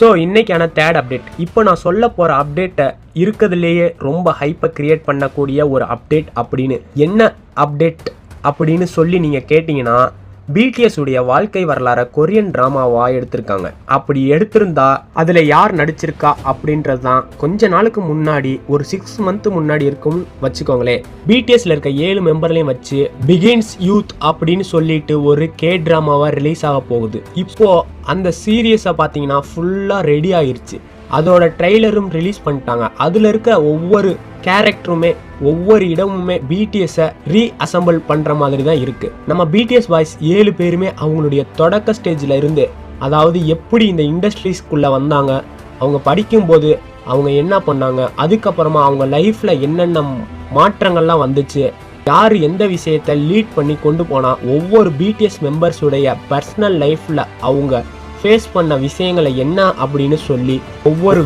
So இன்னைக்கான third update. இப்போ நான் சொல்ல போகிற அப்டேட்டை இருக்கிறதுலேயே ரொம்ப ஹைப்பை கிரியேட் பண்ணக்கூடிய ஒரு அப்டேட். அப்படின்னு என்ன அப்டேட் அப்படின்னு சொல்லி நீங்கள் கேட்டிங்கன்னா, பிடிஎஸ் உடைய வாழ்க்கை வரலாற கொரியன் ட்ராமாவா எடுத்திருக்காங்க. அப்படி எடுத்திருந்தா அதில் யார் நடிச்சிருக்கா அப்படின்றது தான் கொஞ்ச நாளுக்கு முன்னாடி, ஒரு 6 month முன்னாடி இருக்கும்னு வச்சுக்கோங்களேன், பிடிஎஸ்ல இருக்க 7 மெம்பர்லையும் வச்சு பிகின்ஸ் யூத் அப்படின்னு சொல்லிட்டு ஒரு கே ட்ராமாவா ரிலீஸ் ஆக போகுது. இப்போ அந்த சீரியஸை பார்த்தீங்கன்னா ஃபுல்லாக ரெடி ஆயிருச்சு. அதோட ட்ரெய்லரும் ரிலீஸ் பண்ணிட்டாங்க. அதில் இருக்க ஒவ்வொரு கேரக்டருமே, ஒவ்வொரு இடமுமே பிடிஎஸ்ஸை ரீஅசம்பிள் பண்ணுற மாதிரி தான் இருக்குது. நம்ம பிடிஎஸ் பாய்ஸ் 7 பேருமே அவங்களுடைய தொடக்க ஸ்டேஜில் இருந்து, அதாவது எப்படி இந்த இண்டஸ்ட்ரீஸ்குள்ளே வந்தாங்க, அவங்க படிக்கும்போது அவங்க என்ன பண்ணாங்க, அதுக்கப்புறமா அவங்க லைஃப்பில் என்னென்ன மாற்றங்கள்லாம் வந்துச்சு, யார் எந்த விஷயத்தை லீட் பண்ணி கொண்டு போனால், ஒவ்வொரு பிடிஎஸ் மெம்பர்ஸுடைய பர்சனல் லைஃப்பில் அவங்க ஃபேஸ் பண்ண விஷயங்களை என்ன அப்படின்னு சொல்லி ஒவ்வொரு